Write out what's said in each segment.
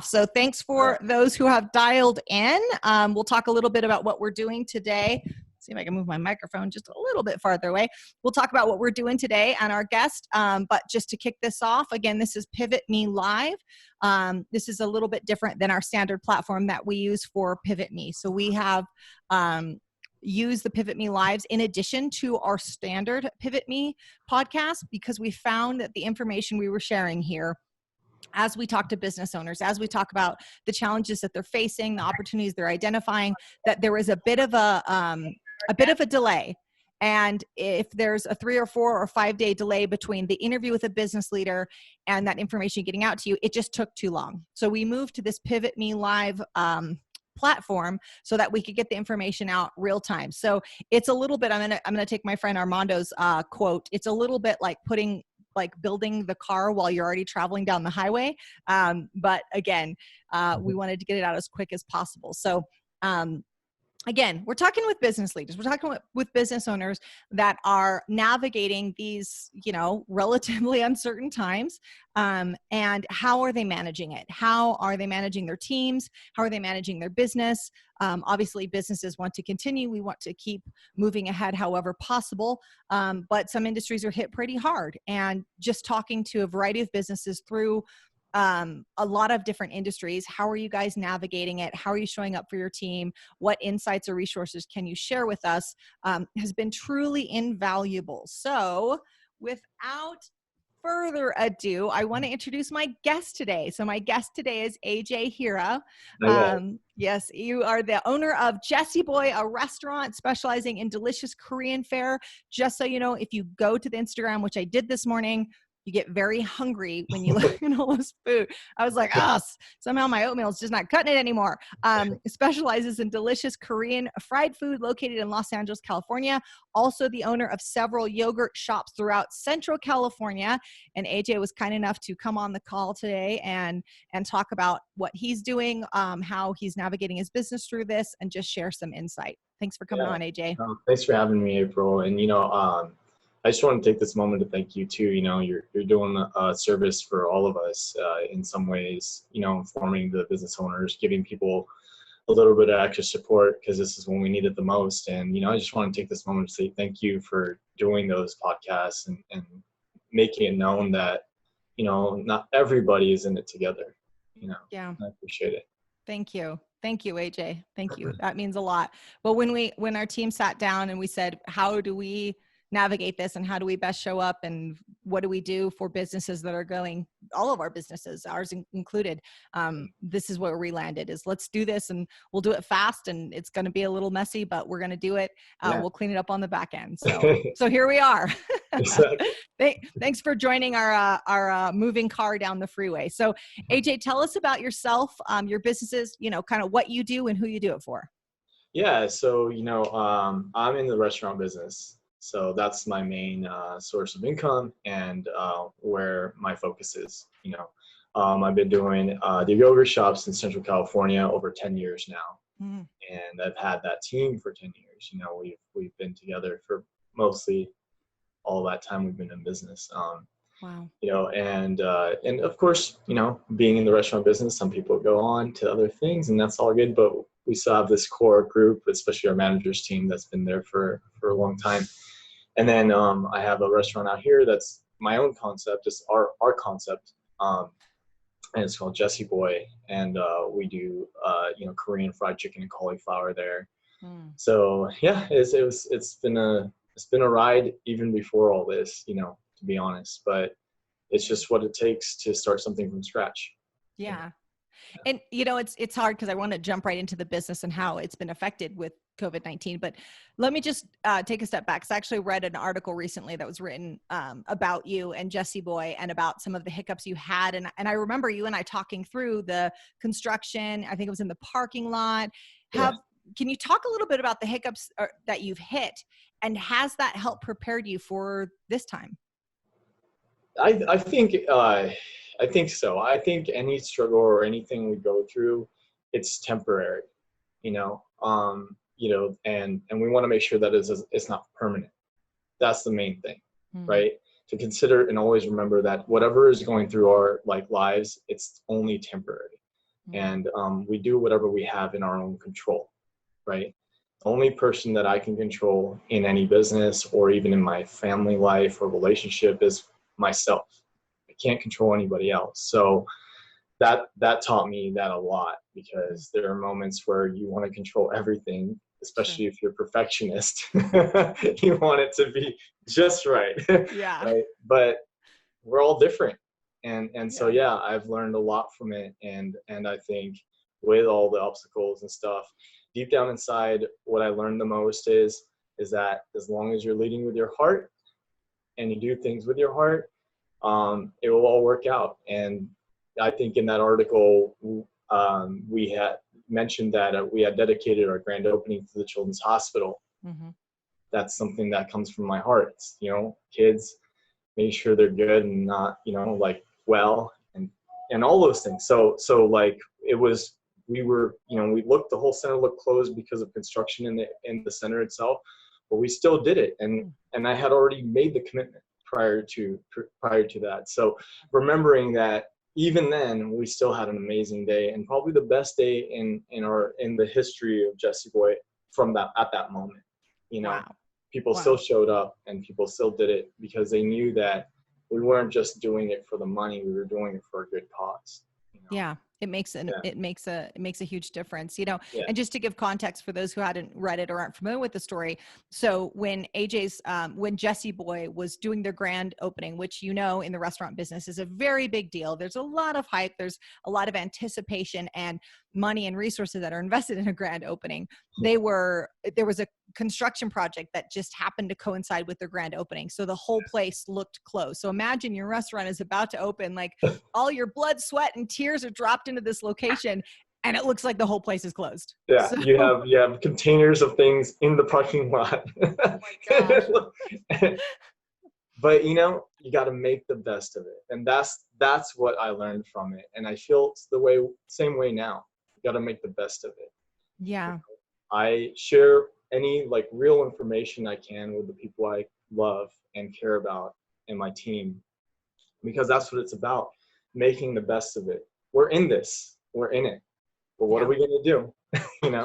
So thanks for those who have dialed in. We'll talk a little bit about what we're doing today. See if I can move my microphone just a little bit farther away. We'll talk about what we're doing today and our guest. But just to kick this off, again, this is Pivotme Live. This is a little bit different than our standard platform that we use for Pivotme. So we have used the Pivotme Lives in addition to our standard Pivotme podcast because we found that the information we were sharing here, as we talk to business owners, as we talk about the challenges that they're facing, the opportunities they're identifying, that there is a bit of a delay. And if there's a 3 or 4 or 5 day delay between the interview with a business leader and that information getting out to you, it just took too long. So we moved to this Pivotme Live platform so that we could get the information out real time. So it's a little bit, I'm gonna take my friend Armando's quote. It's a little bit like building the car while you're already traveling down the highway. But again, we wanted to get it out as quick as possible. So again, we're talking with business leaders. We're talking with business owners that are navigating these, relatively uncertain times. And how are they managing it? How are they managing their teams? How are they managing their business? Obviously, businesses want to continue. We want to keep moving ahead however possible. But some industries are hit pretty hard. And just talking to a variety of businesses through a lot of different industries. How are you guys navigating it? How are you showing up for your team? What insights or resources can you share with us? Has been truly invaluable. So without further ado, I want to introduce my guest today. So my guest today is Ajay Hira. Yes, you are the owner of Jessie Boy, a restaurant specializing in delicious Korean fare. Just so you know, if you go to the Instagram, which I did this morning, you get very hungry when you look at all this food. I was like, somehow my oatmeal is just not cutting it anymore. Specializes in delicious Korean fried food located in Los Angeles, California. Also the owner of several yogurt shops throughout Central California. And AJ was kind enough to come on the call today and talk about what he's doing, how he's navigating his business through this, and just share some insight. Thanks for coming on, AJ. Thanks for having me, April. And, I just want to take this moment to thank you too. You're doing a service for all of us in some ways, informing the business owners, giving people a little bit of extra support because this is when we need it the most. And, I just want to take this moment to say thank you for doing those podcasts and making it known that, not everybody is in it together, Yeah. I appreciate it. Thank you. Thank you, AJ. Thank you. That means a lot. But when our team sat down and we said, how do we navigate this and how do we best show up and what do we do for businesses that are going, all of our businesses, ours included, this is where we landed is let's do this and we'll do it fast and it's going to be a little messy, but we're going to do it. We'll clean it up on the back end. So here we are. Thanks for joining our moving car down the freeway. So AJ, tell us about yourself, your businesses, kind of what you do and who you do it for. Yeah. So, I'm in the restaurant business. So that's my main source of income and where my focus is. I've been doing the yogurt shops in Central California over 10 years now. And I've had that team for 10 years. We've been together for mostly all that time we've been in business. Wow. And of course, being in the restaurant business, some people go on to other things and that's all good, but we still have this core group, especially our managers team that's been there for a long time. And then I have a restaurant out here that's my own concept, it's our concept, and it's called Jessie Boy, and we do Korean fried chicken and cauliflower there. So yeah, it's been a ride even before all this, to be honest, but it's just what it takes to start something from scratch. Yeah. And it's hard because I want to jump right into the business and how it's been affected with COVID-19, but let me just take a step back. Because I actually read an article recently that was written about you and Jessie Boy and about some of the hiccups you had. And I remember you and I talking through the construction. I think it was in the parking lot. Can you talk a little bit about the hiccups that you've hit, and has that helped prepare you for this time? I think so. I think any struggle or anything we go through, it's temporary, and we want to make sure that it's not permanent. That's the main thing, right? To consider and always remember that whatever is going through our lives, it's only temporary. and we do whatever we have in our own control, right? The only person that I can control in any business or even in my family life or relationship is myself. I can't control anybody else. So that taught me that a lot, because there are moments where you want to control everything, especially if you're a perfectionist. You want it to be just right. Yeah. Right? But we're all different. And so I've learned a lot from it, and I think with all the obstacles and stuff, deep down inside, what I learned the most is that as long as you're leading with your heart and you do things with your heart, it will all work out. And I think in that article, we had mentioned that we had dedicated our grand opening to the Children's Hospital. That's something that comes from my heart. It's, kids, make sure they're good and not, like well, and all those things. So like it was, we were, we looked, the whole center looked closed because of construction in the center itself, but we still did it. And I had already made the commitment prior to that. So remembering that even then we still had an amazing day, and probably the best day in the history of Jesse Boy at that moment. Wow. People still showed up and people still did it because they knew that we weren't just doing it for the money, we were doing it for a good cause. Yeah. It makes a huge difference, Yeah. And just to give context for those who hadn't read it or aren't familiar with the story. So when when Jesse Boy was doing their grand opening, which, in the restaurant business is a very big deal. There's a lot of hype. There's a lot of anticipation and money and resources that are invested in a grand opening. There was a construction project that just happened to coincide with their grand opening. So the whole place looked closed. So imagine your restaurant is about to open, like all your blood, sweat, and tears are dropped into this location, and it looks like the whole place is closed. Yeah, so, you have containers of things in the parking lot. Oh my gosh. But you got to make the best of it, and that's what I learned from it. And I feel it's the same way now. You got to make the best of it. Yeah. I share any like real information I can with the people I love and care about in my team, because that's what it's about, making the best of it. We're in it, but what are we going to do?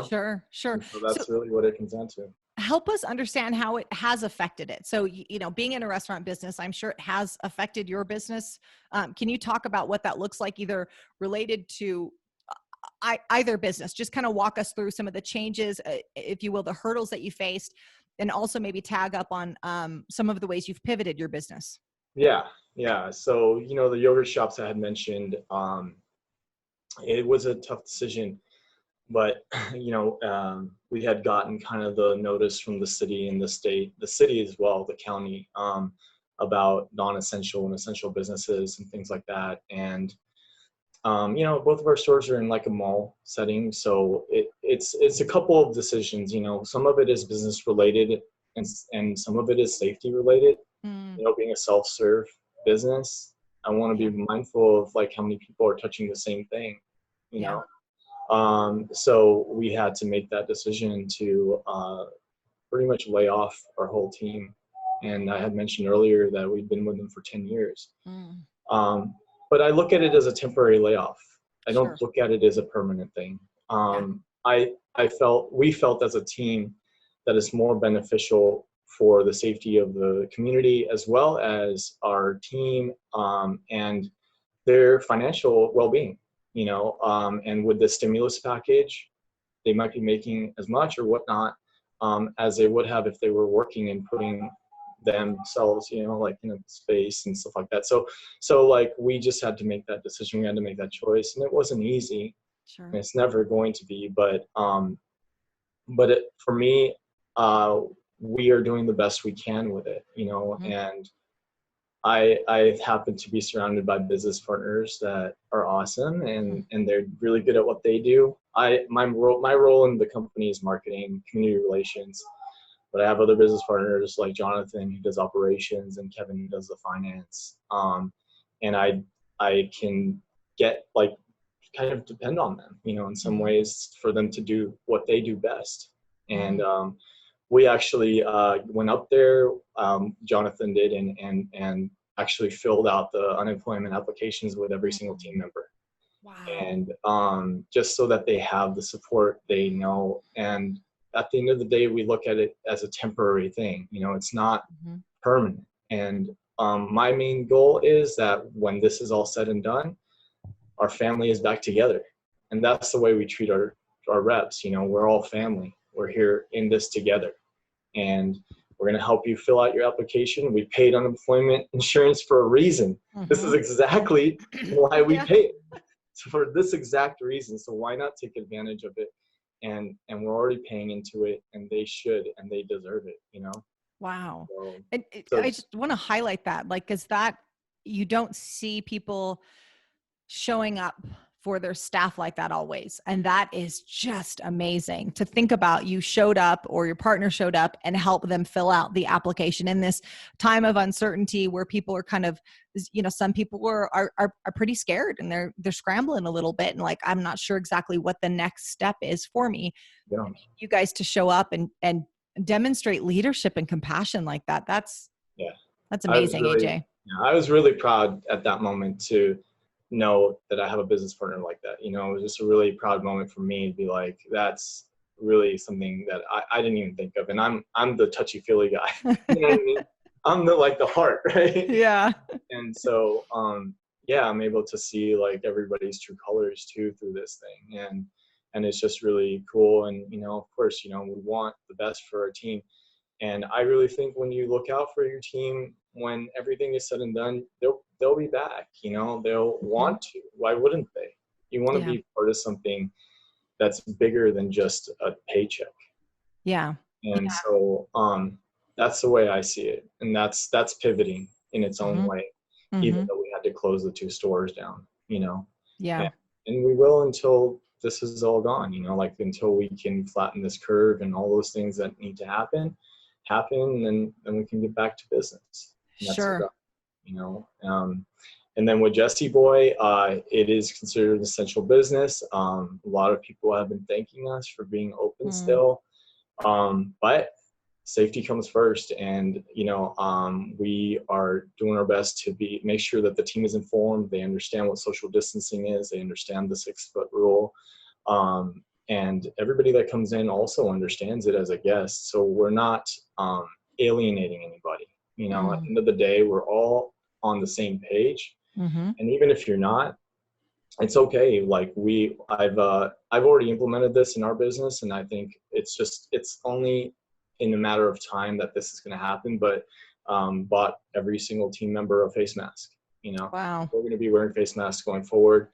Sure. And so that's really what it comes down to. Help us understand how it has affected it. So, being in a restaurant business, I'm sure it has affected your business. Can you talk about what that looks like, either related to either business? Just kind of walk us through some of the changes, if you will, the hurdles that you faced, and also maybe tag up on some of the ways you've pivoted your business. Yeah. So, the yogurt shops I had mentioned, it was a tough decision, but, we had gotten kind of the notice from the city and the city as well, the county, about non-essential and essential businesses and things like that. And, both of our stores are in like a mall setting. So it's a couple of decisions, some of it is business related and some of it is safety related. Being a self-serve business, I want to be mindful of like how many people are touching the same thing, so we had to make that decision to pretty much lay off our whole team. And I had mentioned earlier that we've been with them for 10 years. But I look at it as a temporary layoff. I don't look at it as a permanent thing. We felt as a team that it's more beneficial for the safety of the community as well as our team, and their financial well-being, and with the stimulus package, they might be making as much or whatnot as they would have if they were working and putting themselves, like in a space and stuff like that. So like we just had to make that decision. We had to make that choice, and it wasn't easy. And it's never going to be, but for me, we are doing the best we can with it, and I happen to be surrounded by business partners that are awesome, and they're really good at what they do. My role in the company is marketing, community relations, but I have other business partners like Jonathan, who does operations, and Kevin, who does the finance. And I can get like kind of depend on them, in some ways, for them to do what they do best. And we actually went up there, Jonathan did, and actually filled out the unemployment applications with every single team member. Wow. and just so that they have the support they know. And at the end of the day, we look at it as a temporary thing. It's not Mhm. permanent. And my main goal is that when this is all said and done, our family is back together. And that's the way we treat our reps. We're all family. We're here in this together. And we're going to help you fill out your application. We paid unemployment insurance for a reason. This is Mhm. exactly why we Yeah. pay it. So for this exact reason. So why not take advantage of it? And we're already paying into it, and they should, and they deserve it. Wow. So, And so I just want to highlight that, like, is that you don't see people showing up for their staff like that always. And that is just amazing to think about. You showed up, or your partner showed up, and help them fill out the application in this time of uncertainty where people are kind of, some people are pretty scared, and they're scrambling a little bit, and like, I'm not sure exactly what the next step is for me. yeah, You guys to show up and demonstrate leadership and compassion like that. yeah. That's I was amazing, really, AJ. yeah, I was really proud at that moment to know that I have a business partner like that. It was just a really proud moment for me to be like, that's really something that I didn't even think of. And I'm the touchy feely guy. You know what I mean? I'm the heart, right? Yeah. And so, yeah, I'm able to see like everybody's true colors too through this thing. And it's just really cool. And, of course, we want the best for our team. And I really think when you look out for your team, when everything is said and done, they'll be back. They'll Mhm. want to. Why wouldn't they? You want to Yeah. be part of something that's bigger than just a paycheck. Yeah. And Yeah. so that's the way I see it. And that's pivoting in its own Mhm. way, even Mhm. though we had to close the 2 stores down. Yeah. And, and we will until this is all gone. Like until we can flatten this curve and all those things that need to happen, and then we can get back to business. And that's our Sure. goal. And then with Jesse Boy, it is considered an essential business. A lot of people have been thanking us for being open Mm. still, but safety comes first. And we are doing our best to make sure that the team is informed. They understand what social distancing is. They understand the 6-foot rule. And everybody that comes in also understands it as a guest. So we're not alienating anybody. At the Mm. end of the day, we're all on the same page. Mhm. And even if you're not, it's okay. Like I've already implemented this in our business, and I think it's only in a matter of time that this is going to happen. But bought every single team member a face mask. Wow. We're going to be wearing face masks going forward.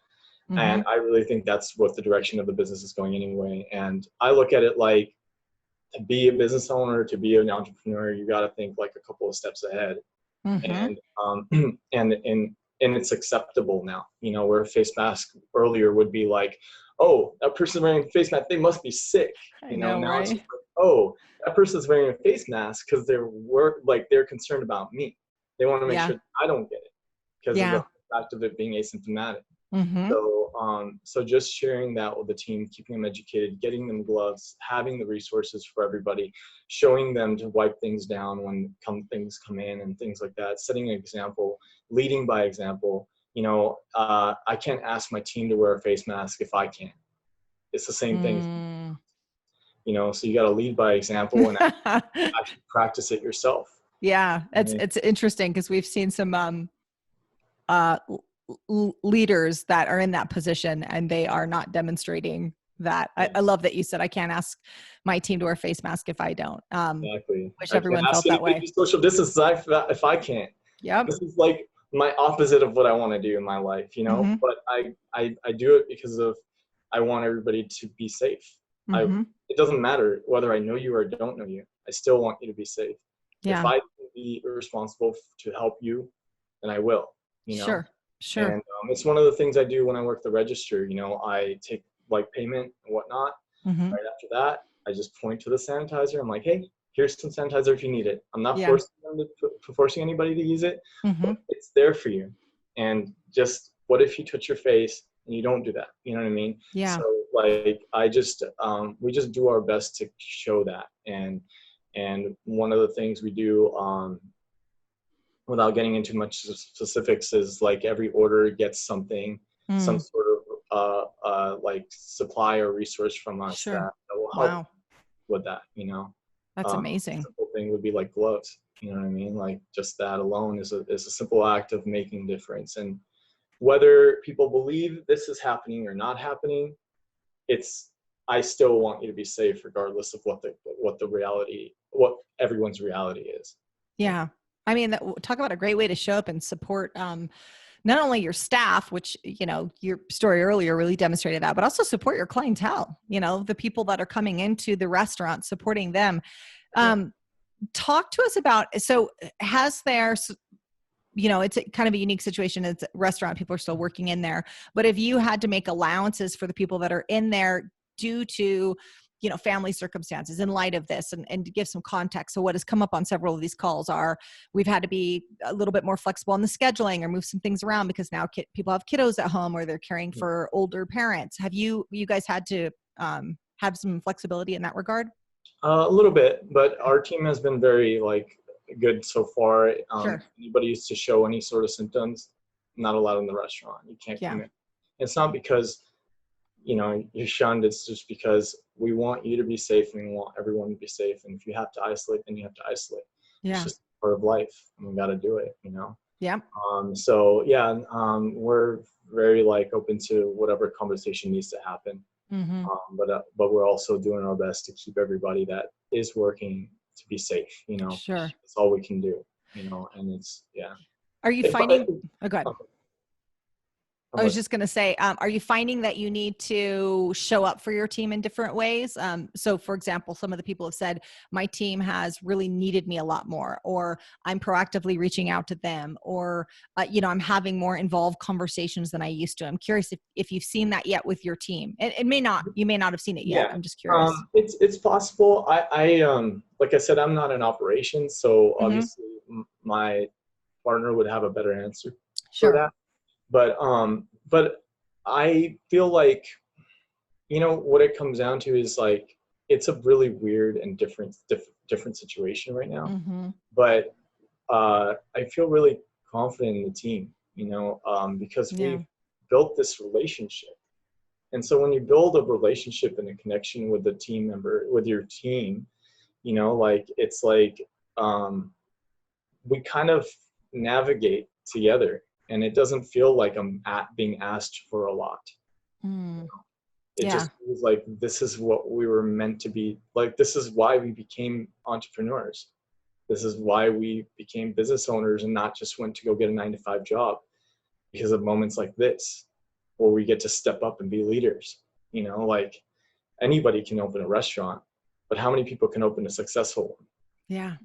And Mhm. I really think that's what the direction of the business is going anyway. And I look at it like, to be a business owner, to be an entrepreneur, you got to think like a couple of steps ahead. Mhm. And and it's acceptable now. Where a face mask earlier would be like, oh, that person's wearing a face mask, they must be sick. I know, Now it's right? just like, oh, that person's wearing a face mask because they're concerned about me. They want to make Yeah. sure I don't get it because of the Yeah. fact of it being asymptomatic. Mhm. So just sharing that with the team, keeping them educated, getting them gloves, having the resources for everybody, showing them to wipe things down when things come in and things like that, setting an example, leading by example. I can't ask my team to wear a face mask if I can't. It's the same thing. Mm. So you got to lead by example and actually practice it yourself. Yeah, Right? it's interesting because we've seen some uh leaders that are in that position, and they are not demonstrating that. Yeah, I love that you said I can't ask my team to wear a face mask if I don't. exactly. Wish I can't everyone ask felt that anybody way. to social distance if I can't. Yep. This is like my opposite of what I want to do in my life. Mhm. But I do it because of I want everybody to be safe. I Mhm. It doesn't matter whether I know you or don't know you. I still want you to be safe. If Yeah. I can be responsible to help you, then I will. Sure. Sure. And it's one of the things I do when I work the register. I take like payment and whatnot. Mhm. Right after that, I just point to the sanitizer. I'm like, hey, here's some sanitizer if you need it. I'm not Yeah. forcing anybody to use it, but Mhm. it's there for you. And just what if you touch your face and you don't do that? You know what I mean? Yeah. So like we just do our best to show that. And one of the things we do, without getting into much specifics, is like every order gets some Mm. sort of like supply or resource from us Sure. that will help Wow. with that, you know. That's A amazing. simple thing would be like gloves, you know what I mean? Like just that alone is a simple act of making a difference. And whether people believe this is happening or not happening, I still want you to be safe regardless of what everyone's reality is. Yeah. I mean, talk about a great way to show up and support not only your staff, which, your story earlier really demonstrated that, but also support your clientele, the people that are coming into the restaurant, supporting them. Talk to us about, so has there, it's kind of a unique situation. It's a restaurant. People are still working in there. But if you had to make allowances for the people that are in there due to, family circumstances in light of this, and to give some context. So what has come up on several of these calls are we've had to be a little bit more flexible in the scheduling or move some things around because now people have kiddos at home or they're caring for older parents. Have you guys had to have some flexibility in that regard? A little bit, but our team has been very good so far. Sure. Anybody used to show any sort of symptoms, not allowed in the restaurant. You can't come in. It's not because you're shunned. It's just because we want you to be safe and we want everyone to be safe. And if you have to isolate, then you have to isolate. Yeah. It's just part of life, and we got to do it. Yeah. So we're very open to whatever conversation needs to happen. Mm-hmm. But we're also doing our best to keep everybody that is working to be safe. Sure. That's all we can do. And it's Are you finding? Oh, go ahead. I was just going to say, are you finding that you need to show up for your team in different ways? So for example, some of the people have said, my team has really needed me a lot more, or I'm proactively reaching out to them, or, I'm having more involved conversations than I used to. I'm curious if you've seen that yet with your team. You may not have seen it yet. I'm just curious. It's possible. I like I said, I'm not in operations, so obviously my partner would have a better answer for that. But I feel like, what it comes down to is it's a really weird and different situation right now. Mm-hmm. But I feel really confident in the team, because we've built this relationship. And so when you build a relationship and a connection with the team member, with your team, it's we kind of navigate together. And it doesn't feel like I'm being asked for a lot. It just feels like this is what we were meant to be. This is why we became entrepreneurs. This is why we became business owners and not just went to go get a 9-to-5 job, because of moments like this, where we get to step up and be leaders. Anybody can open a restaurant, but how many people can open a successful one? Yeah.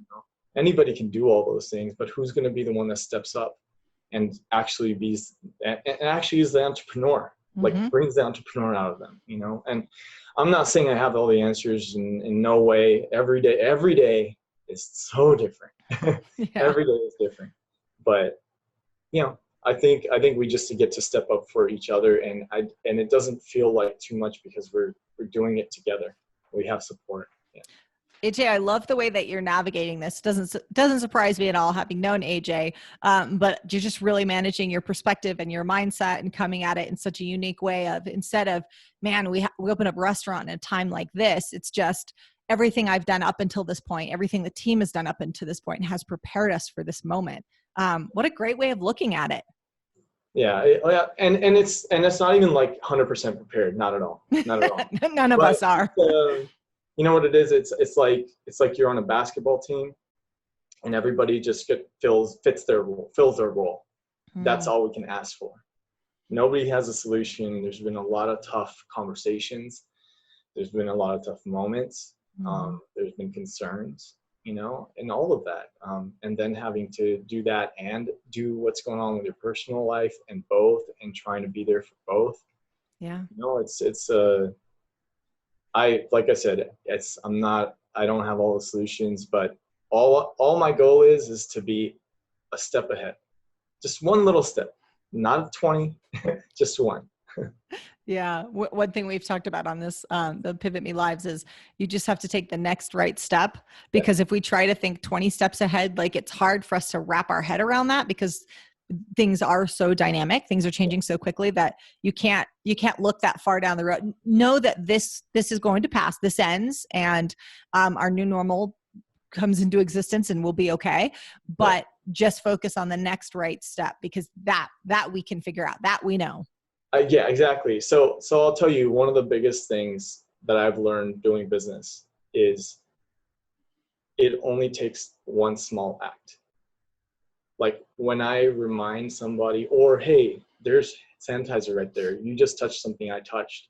Anybody can do all those things, but who's going to be the one that steps up and actually is the entrepreneur, brings the entrepreneur out of them, And I'm not saying I have all the answers, in no way. Every day is so different. Every day is different. But I think we just get to step up for each other, and it doesn't feel like too much because we're doing it together. We have support. Yeah. AJ, I love the way that you're navigating this. Doesn't surprise me at all, having known AJ, but you're just really managing your perspective and your mindset and coming at it in such a unique way of, instead of, man, we open up a restaurant in a time like this, it's just everything I've done up until this point, everything the team has done up until this point has prepared us for this moment. What a great way of looking at it. Yeah. And it's not even 100% prepared. Not at all. Not at all. None of us are. You know what it is? It's like you're on a basketball team, and everybody just fits their role. That's all we can ask for. Nobody has a solution. There's been a lot of tough conversations. There's been a lot of tough moments. There's been concerns, and all of that. And then having to do that and do what's going on with your personal life and trying to be there for both. Yeah. Like I said, I don't have all the solutions, but all my goal is to be a step ahead. Just one little step, not 20, just one. Yeah. One thing we've talked about on this, the Pivot Me Lives, is you just have to take the next right step, because if we try to think 20 steps ahead, it's hard for us to wrap our head around that, because things are so dynamic, things are changing so quickly that you can't look that far down the road. Know that this is going to pass, this ends, and our new normal comes into existence and we'll be okay. But just focus on the next right step, because that we can figure out, that we know. Yeah, exactly. So I'll tell you, one of the biggest things that I've learned doing business is it only takes one small act. Like when I remind somebody, or hey, there's sanitizer right there, you just touched something I touched.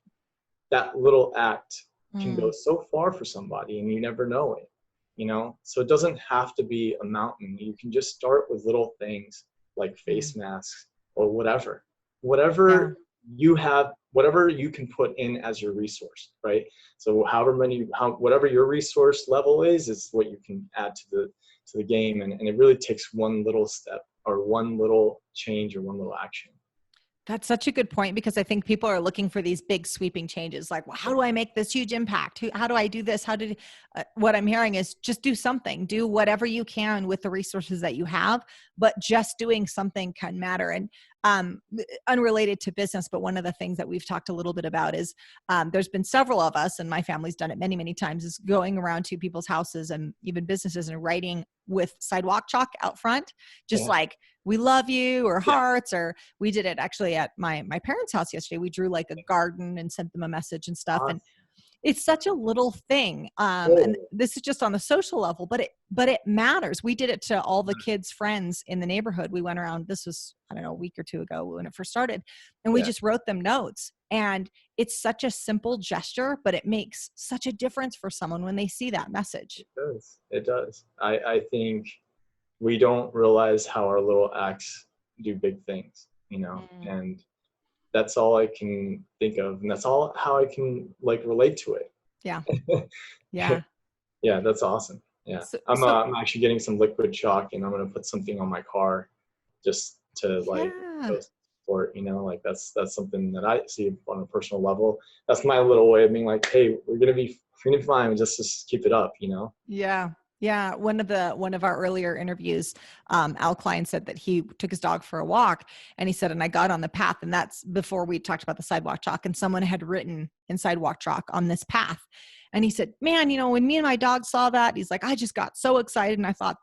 That little act can go so far for somebody, and you never know it, you know? So it doesn't have to be a mountain. You can just start with little things like face masks or whatever you have, whatever you can put in as your resource, right? So whatever your resource level is what you can add to the game. And it really takes one little step or one little change or one little action. That's such a good point, because I think people are looking for these big sweeping changes. Like, well, how do I make this huge impact? How do I do this? What I'm hearing is just do something, do whatever you can with the resources that you have, but just doing something can matter. And unrelated to business, but one of the things that we've talked a little bit about is there's been several of us, and my family's done it many, many times, is going around to people's houses and even businesses and writing with sidewalk chalk out front, just like, we love you, or hearts, or we did it actually at my parents' house yesterday. We drew like a garden and sent them a message and stuff. And it's such a little thing. And this is just on the social level, but it matters. We did it to all the kids' friends in the neighborhood. We went around, this was, I don't know, a week or two ago when it first started, and we just wrote them notes. And it's such a simple gesture, but it makes such a difference for someone when they see that message. It does. I think we don't realize how our little acts do big things, you know, and that's all I can think of. And that's how I can like relate to it. Yeah. Yeah. Yeah. That's awesome. Yeah. I'm actually getting some liquid chalk, and I'm going to put something on my car just to like support, you know, like that's something that I see on a personal level. That's my little way of being like, hey, we're going to be fine. Just keep it up, you know? Yeah. Yeah. One of our earlier interviews, Al Klein said that he took his dog for a walk, and he said, and I got on the path, and that's before we talked about the sidewalk chalk, and someone had written in sidewalk chalk on this path. And he said, man, you know, when me and my dog saw that, he's like, I just got so excited. And I thought,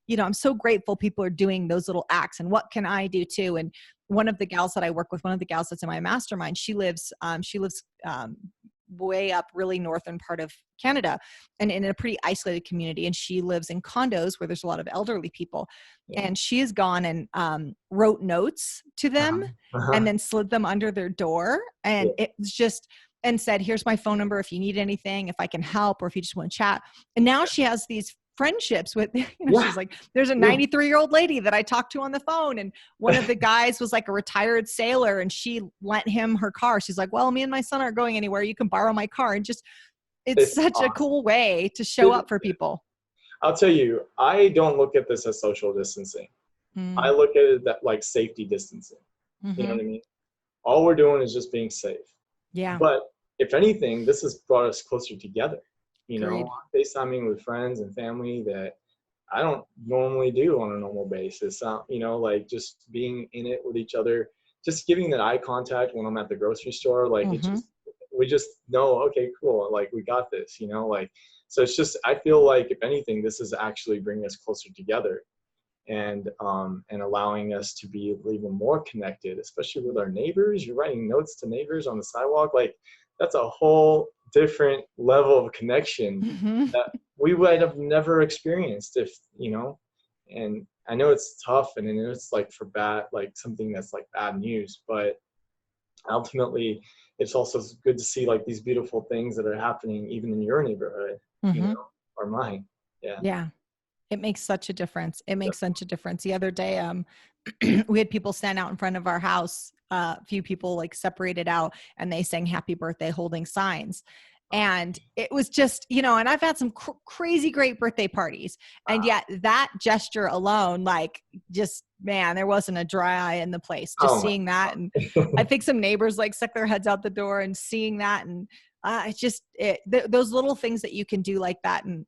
you know, I'm so grateful people are doing those little acts, and what can I do too? And one of the gals that I work with, one of the gals that's in my mastermind, she lives way up really northern part of Canada, and in a pretty isolated community. And she lives in condos where there's a lot of elderly people. And she has gone and wrote notes to them and then slid them under their door. And it was just, and said, here's my phone number if you need anything, if I can help, or if you just want to chat. And now she has these friendships with, you know, she's like, there's a 93-year-old lady that I talked to on the phone, and one of the guys was like a retired sailor, and she lent him her car. She's like, well, me and my son aren't going anywhere, you can borrow my car. And just, it's such awesome. A cool way to show up for people. I'll tell you, I don't look at this as social distancing. I look at it that like safety distancing. You know what I mean? All we're doing is just being safe. Yeah. But if anything, this has brought us closer together. You know, FaceTiming with friends and family that I don't normally do on a normal basis. You know, like just being in it with each other, just giving that eye contact when I'm at the grocery store. Like we just know, okay, cool. Like we got this, you know, like, so it's just, I feel like if anything, this is actually bringing us closer together and allowing us to be even more connected, especially with our neighbors. You're writing notes to neighbors on the sidewalk. Like that's a whole different level of connection that we would have never experienced if, you know, and I know it's tough and I know it's like for bad, like something that's like bad news, but ultimately it's also good to see like these beautiful things that are happening even in your neighborhood, you know, or mine. Yeah. It makes such a difference. It makes such a difference. The other day, we had people stand out in front of our house, a few people like separated out, and they sang happy birthday holding signs. And it was just, you know, and I've had some crazy great birthday parties. And yet that gesture alone, like just, man, there wasn't a dry eye in the place just seeing that. And I think some neighbors like stuck their heads out the door and seeing that. And It's just those little things that you can do like that. And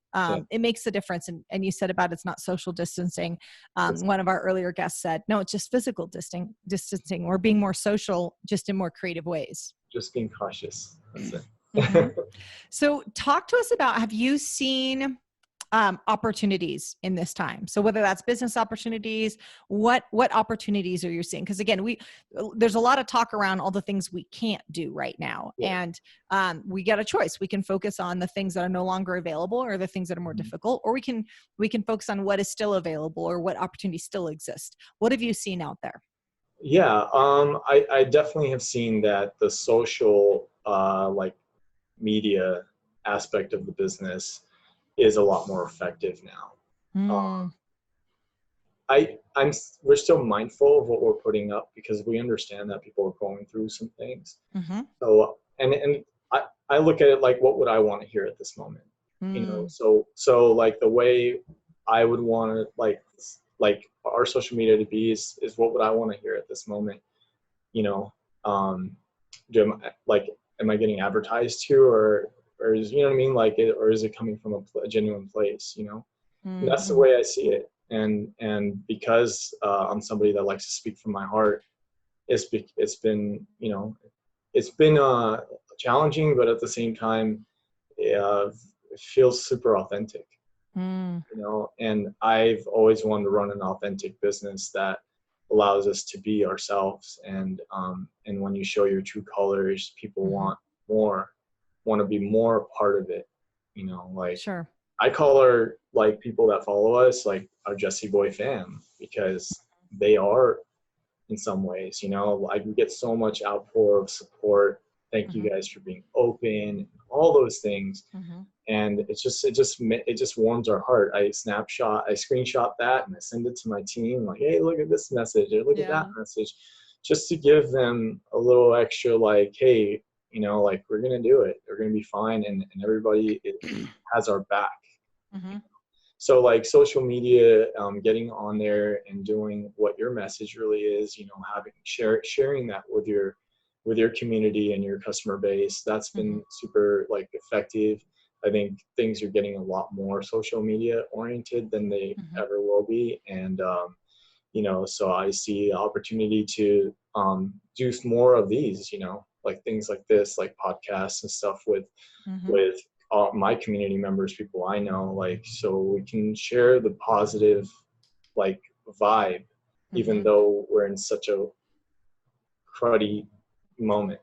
it makes a difference. And you said about it's not social distancing. One of our earlier guests said, no, it's just physical distancing or being more social, just in more creative ways. Just being cautious. That's it. Mm-hmm. So talk to us about, have you seen opportunities in this time? So whether that's business opportunities, what opportunities are you seeing? Because again, there's a lot of talk around all the things we can't do right now. Yeah. And we get a choice. We can focus on the things that are no longer available or the things that are more difficult, or we can focus on what is still available or what opportunities still exist. What have you seen out there? Yeah, I definitely have seen that the social like media aspect of the business is a lot more effective now. We're still mindful of what we're putting up because we understand that people are going through some things. Mm-hmm. So and I look at it like, what would I want to hear at this moment? You know, so like the way I would want to like our social media to be is what would I want to hear at this moment? You know, am I getting advertised to, or is, you know what I mean? Like, or is it coming from a genuine place, you know? Mm-hmm. That's the way I see it. And because I'm somebody that likes to speak from my heart, it's been, you know, it's been challenging, but at the same time, it feels super authentic. You know, and I've always wanted to run an authentic business that allows us to be ourselves. And when you show your true colors, people want to be more a part of it. You know, like, sure. I call our, like, people that follow us, like, our Jesse Boy fam, because they are in some ways, you know, I can get so much outpour of support. Thank you guys for being open, all those things. And it just warms our heart. I screenshot that and I send it to my team, like, hey, look at this message, or look at that message, just to give them a little extra, like, hey, you know, like, we're going to do it. We're going to be fine. And everybody has our back. So, like, social media, getting on there and doing what your message really is, you know, sharing that with your community and your customer base, that's been super, like, effective. I think things are getting a lot more social media oriented than they ever will be. And, you know, so I see opportunity to do more of these, you know, like things like this, like podcasts and stuff with all my community members, people I know, like, so we can share the positive, like, vibe, even though we're in such a cruddy moment,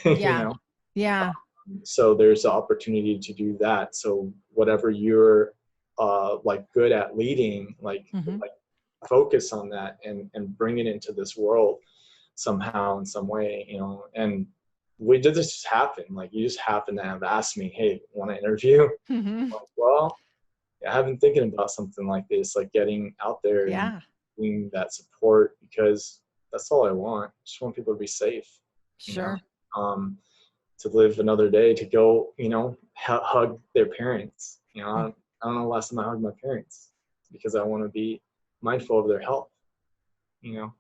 you know? Yeah. So there's the opportunity to do that. So whatever you're like good at leading, like focus on that and bring it into this world somehow, in some way, you know. And we did this just happen. Like, you just happen to have asked me, hey, want to interview? Like, well, I've been thinking about something like this, like getting out there and being that support, because that's all I want. I just want people to be safe. Sure. You know? To live another day, to go, you know, hug their parents. You know, I don't know the last time I hugged my parents, because I want to be mindful of their health, you know.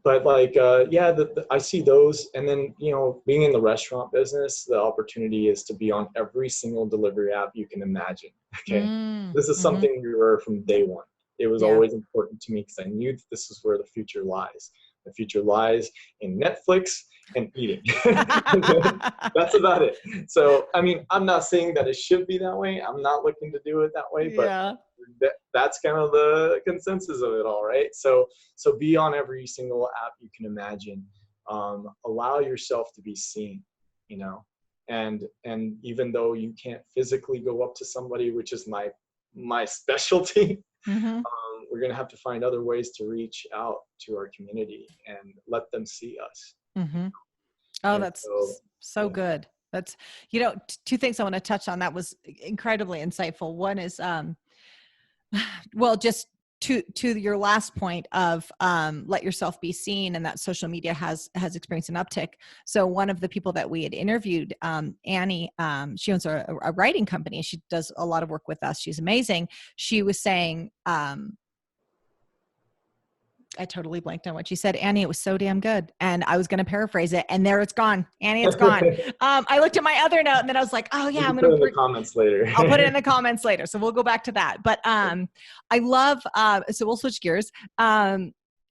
But like, I see those. And then, you know, being in the restaurant business, the opportunity is to be on every single delivery app you can imagine. Okay. This is something we were from day one. It was always important to me, because I knew that this is where the future lies. The future lies in Netflix and eating. That's about it. So, I mean, I'm not saying that it should be that way. I'm not looking to do it that way, but that's kind of the consensus of it all, right? So be on every single app you can imagine. Allow yourself to be seen, you know, and even though you can't physically go up to somebody, which is my specialty, we're going to have to find other ways to reach out to our community and let them see us. Oh, that's so good. That's, you know, two things I want to touch on that was incredibly insightful. One is, well, just to your last point of let yourself be seen, and that social media has experienced an uptick. So one of the people that we had interviewed, Annie, she owns a writing company. She does a lot of work with us. She's amazing. She was saying, I totally blanked on what you said. Annie, it was so damn good. And I was going to paraphrase it, and there it's gone. Annie, it's gone. I looked at my other note, and then I was like, oh yeah, You I'm can going put it in to the comments later. I'll put it in the comments later. So we'll go back to that. But I love, so we'll switch gears.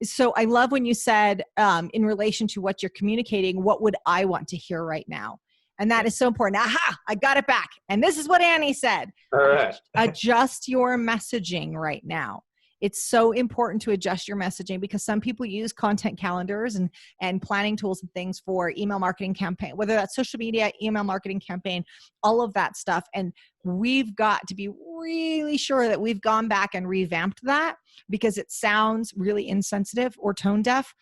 So I love when you said, in relation to what you're communicating, what would I want to hear right now? And that is so important. Aha, I got it back. And this is what Annie said. All right. Adjust your messaging right now. It's so important to adjust your messaging because some people use content calendars and planning tools and things for email marketing campaign, whether that's social media, email marketing campaign, all of that stuff. And we've got to be really sure that we've gone back and revamped that because it sounds really insensitive or tone deaf.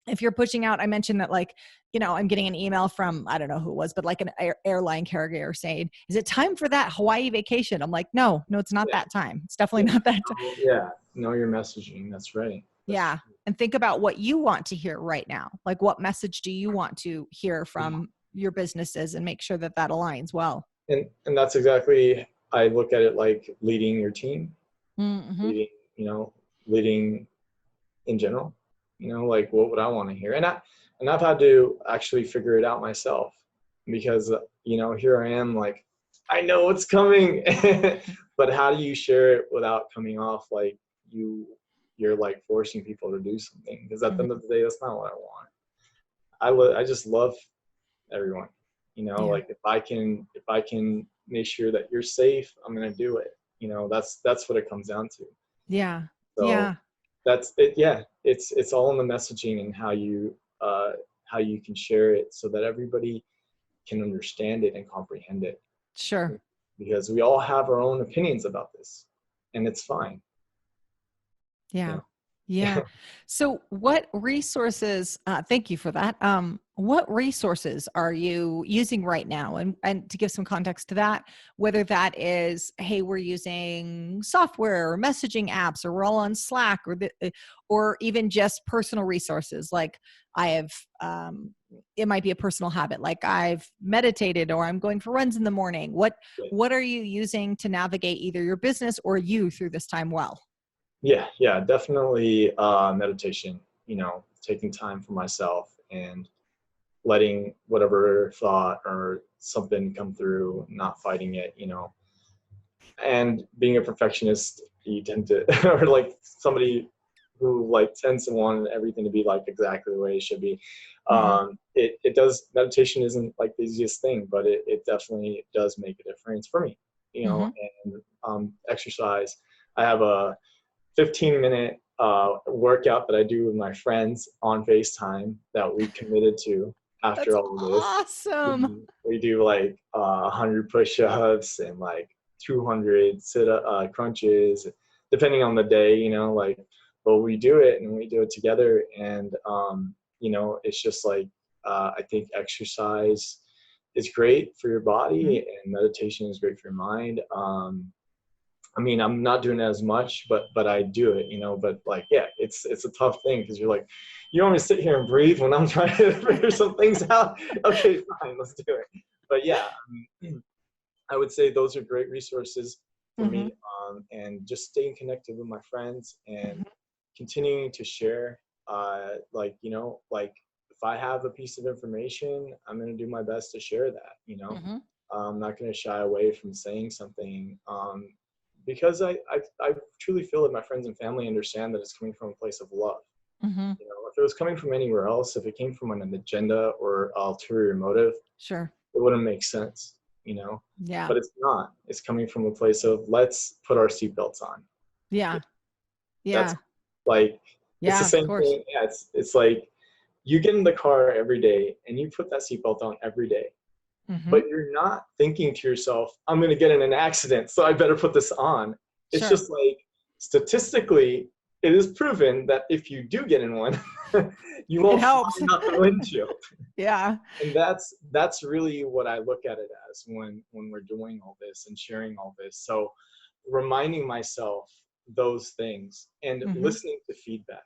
If you're pushing out, I mentioned that like, I'm getting an email from, I don't know who it was, but like an airline carrier saying, is it time for that Hawaii vacation? I'm like, no, it's not that time. It's definitely not that time. Yeah. Know your messaging. That's right. Yeah. And think about what you want to hear right now. Like what message do you want to hear from your businesses and make sure that that aligns well. And that's exactly, I look at it like leading your team, Mm-hmm. leading in general, like what would I want to hear? And I've had to actually figure it out myself because, here I am like, I know what's coming, but how do you share it without coming off like you're like forcing people to do something? Because at the end of the day, that's not what I want. I just love everyone, like if I can make sure that you're safe, I'm going to do it. That's what it comes down to. Yeah. So yeah. That's it. Yeah. It's all in the messaging and how you can share it so that everybody can understand it and comprehend it. Sure. Because we all have our own opinions about this and it's fine. Yeah. So what resources, thank you for that. What resources are you using right now? And to give some context to that, whether that is, hey, we're using software or messaging apps, or we're all on Slack, or even just personal resources. Like I have, it might be a personal habit. Like I've meditated, or I'm going for runs in the morning. What are you using to navigate either your business or you through this time well? Yeah, definitely meditation, taking time for myself and letting whatever thought or something come through, not fighting it, and being a perfectionist, you tend to, or like somebody who like tends to want everything to be like exactly the way it should be. Meditation isn't like the easiest thing, but it definitely does make a difference for me, and exercise. I have a 15-minute workout that I do with my friends on FaceTime that we committed to after That's all of this. awesome. We do like 100 push-ups and like 200 crunches, depending on the day, but we do it and we do it together. And, it's just like, I think exercise is great for your body and meditation is great for your mind. I'm not doing it as much, but I do it, but like, yeah, it's a tough thing because you're like, you want me to sit here and breathe when I'm trying to figure some things out? Okay, fine, let's do it. But yeah, I would say those are great resources for me, and just staying connected with my friends and continuing to share, like if I have a piece of information, I'm going to do my best to share that, I'm not going to shy away from saying something, because I truly feel that my friends and family understand that it's coming from a place of love. If it was coming from anywhere else, if it came from an agenda or ulterior motive, Sure, it wouldn't make sense, Yeah. But it's not. It's coming from a place of let's put our seatbelts on. Yeah. That's like, it's the same thing. Yeah, it's like you get in the car every day and you put that seatbelt on every day. But you're not thinking to yourself, I'm going to get in an accident, so I better put this on. It's just like, statistically, it is proven that if you do get in one, you won't fly out the windshield. Yeah. And that's really what I look at it as when we're doing all this and sharing all this. So reminding myself those things and listening to feedback,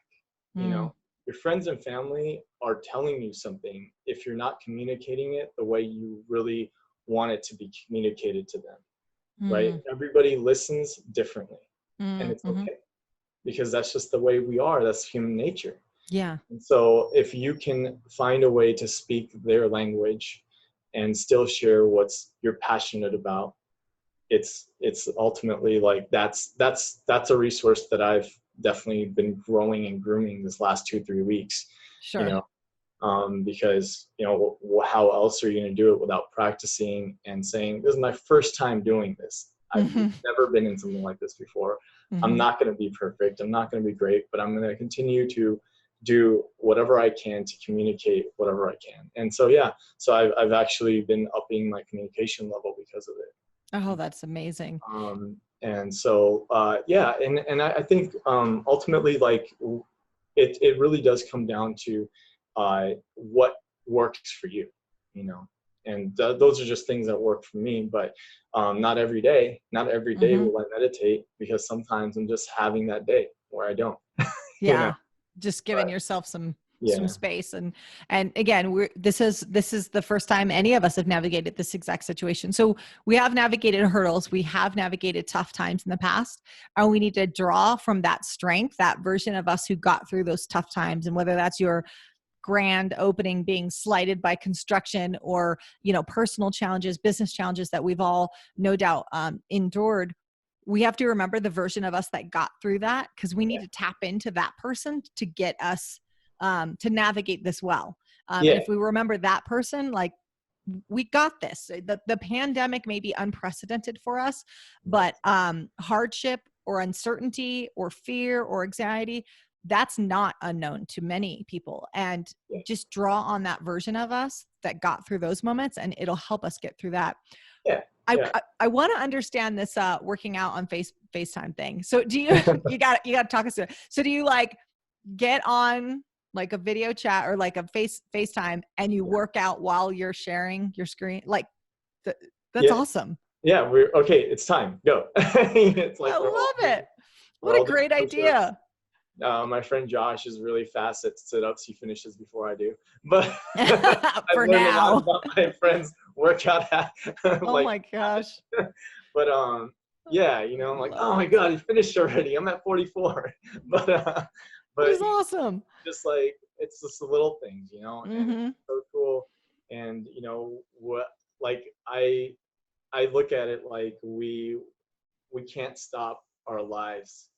your friends and family are telling you something if you're not communicating it the way you really want it to be communicated to them, right? Everybody listens differently, and it's okay. because that's just the way we are. That's human nature. Yeah. And so if you can find a way to speak their language and still share what's you're passionate about, it's ultimately like that's a resource that I've definitely been growing and grooming this last 2-3 weeks, you Sure. know, because, you know, how else are you going to do it without practicing and saying, this is my first time doing this. I've Mm-hmm. never been in something like this before. I'm Mm-hmm. not going to be perfect. I'm not going to be great, but I'm going to continue to do whatever I can to communicate whatever I can. And so, yeah, so I've actually been upping my communication level because of it. Oh, that's amazing. And so, yeah, and I think ultimately, like, it really does come down to what works for you, you know, and those are just things that work for me. But not every day Mm-hmm. will I meditate, because sometimes I'm just having that day where I don't, you know. Yeah. Just giving But yourself some yeah, space. And again, this is the first time any of us have navigated this exact situation. So we have navigated hurdles, we have navigated tough times in the past, and we need to draw from that strength, that version of us who got through those tough times. And whether that's your grand opening being slighted by construction, or personal challenges, business challenges that we've all no doubt endured, we have to remember the version of us that got through that, because we need yeah, to tap into that person to get us to navigate this well. And yeah, if we remember that person, like, we got this. The pandemic may be unprecedented for us, but hardship or uncertainty or fear or anxiety, that's not unknown to many people. And yeah, just draw on that version of us that got through those moments, and it'll help us get through that. yeah, yeah. I want to understand this working out on FaceTime thing. So do you you got to talk us through it. So do you like get on like a video chat or like a FaceTime and you work out while you're sharing your screen? Like that's Yeah. awesome. Yeah, we're okay. It's time. Go. It's like I love it. What a doing great push-ups. idea. My friend Josh is really fast at sit-ups. He finishes before I do. But I've For learned a lot now. about my friend's workout. Oh Like, my gosh. but yeah, you know, I'm like, oh my god, he finished already. I'm at 44. But That but is awesome. just like, it's just the little things, you know, and it's Mm-hmm. so cool. And you know what? Like, I look at it like we can't stop our lives.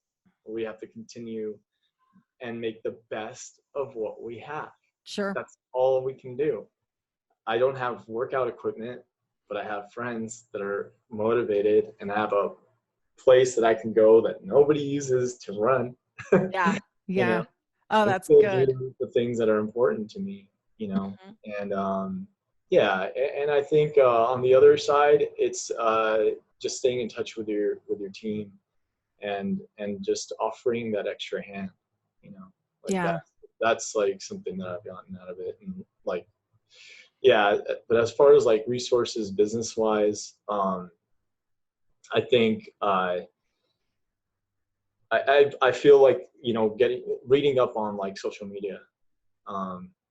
We have to continue and make the best of what we have. Sure. That's all we can do. I don't have workout equipment, but I have friends that are motivated, and I have a place that I can go that nobody uses to run, Yeah. you know, Yeah. Oh, and that's still good. do the things that are important to me, you know. Mhm. And yeah, and I think on the other side, it's just staying in touch with your team, and just offering that extra hand, you know, like Yeah. that's like something that I've gotten out of it. And like, yeah, but as far as like resources business wise, I think I feel like, you know, reading up on like social media,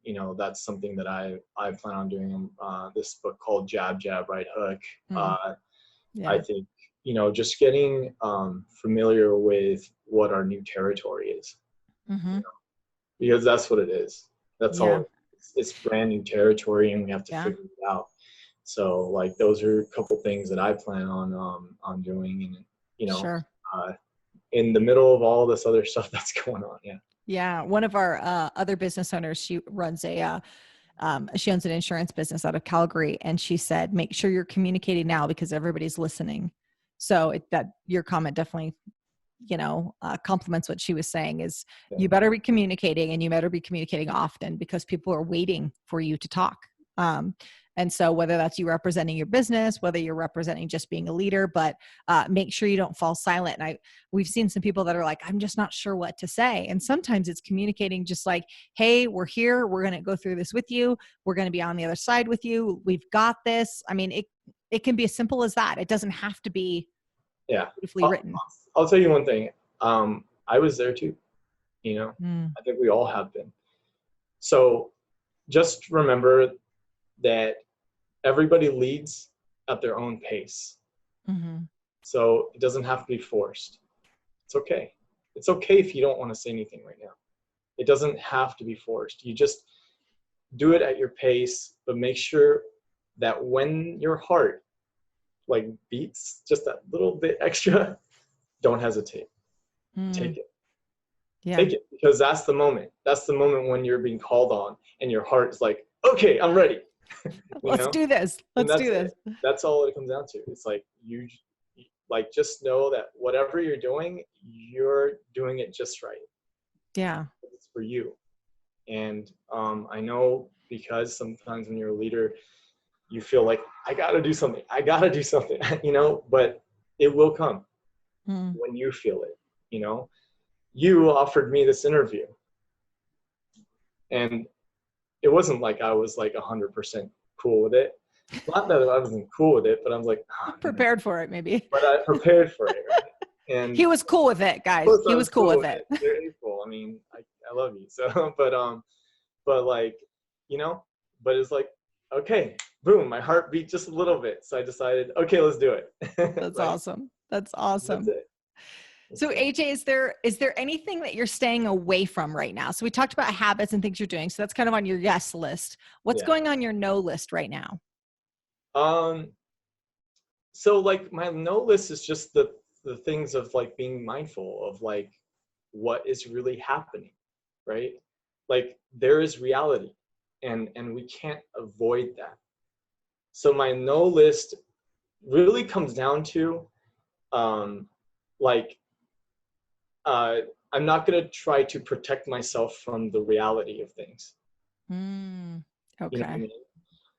you know, that's something that I plan on doing. This book called Jab Jab Right Hook, Mm. I Yeah. think, you know, just getting familiar with what our new territory is, Mm-hmm. because that's what it is. That's Yeah. all. It's brand new territory, and we have to Yeah. figure it out. So, like, those are a couple things that I plan on doing, and you know, Sure. uh, in the middle of all this other stuff that's going on. Yeah. Yeah. One of our other business owners, she runs she owns an insurance business out of Calgary, and she said, make sure you're communicating now because everybody's listening. So that your comment definitely, complements what she was saying, is Yeah. you better be communicating, and you better be communicating often, because people are waiting for you to talk. And so whether that's you representing your business, whether you're representing just being a leader, but make sure you don't fall silent. And we've seen some people that are like, I'm just not sure what to say. And sometimes it's communicating just like, hey, we're here. We're going to go through this with you. We're going to be on the other side with you. We've got this. I mean, it can be as simple as that. It doesn't have to be Yeah. beautifully I'll, written. I'll tell you one thing. I was there too. You know, Mm. I think we all have been. So just remember that everybody leads at their own pace. Mm-hmm. So it doesn't have to be forced. It's okay. It's okay if you don't want to say anything right now. It doesn't have to be forced. You just do it at your pace, but make sure that when your heart like beats just that little bit extra, don't hesitate. Take it. Yeah. Take it, because that's the moment. That's the moment when you're being called on and your heart is like, okay, I'm ready. Let's do this. Let's do this. That's all it comes down to. It's like you like just know that whatever you're doing it just right. Yeah. It's for you. And I know, because sometimes when you're a leader, you feel like I gotta do something, but it will come when you feel it. You offered me this interview, and it wasn't like I was like 100% cool with it. Not that I wasn't cool with it, but I was like, prepared for it, maybe. But I prepared for it, right? And he was cool with it, guys. He was cool with it. Very cool. I mean, I love you. So, but like, but it's like, okay, boom, my heart beat just a little bit. So I decided, okay, let's do it. That's awesome. That's awesome. That's it. So AJ, is there anything that you're staying away from right now? So we talked about habits and things you're doing. So that's kind of on your yes list. What's going on your no list right now? So like my no list is just the things of like being mindful of like what is really happening, right? Like there is reality, and we can't avoid that. So my no list really comes down to I'm not going to try to protect myself from the reality of things. Okay. You know what I mean?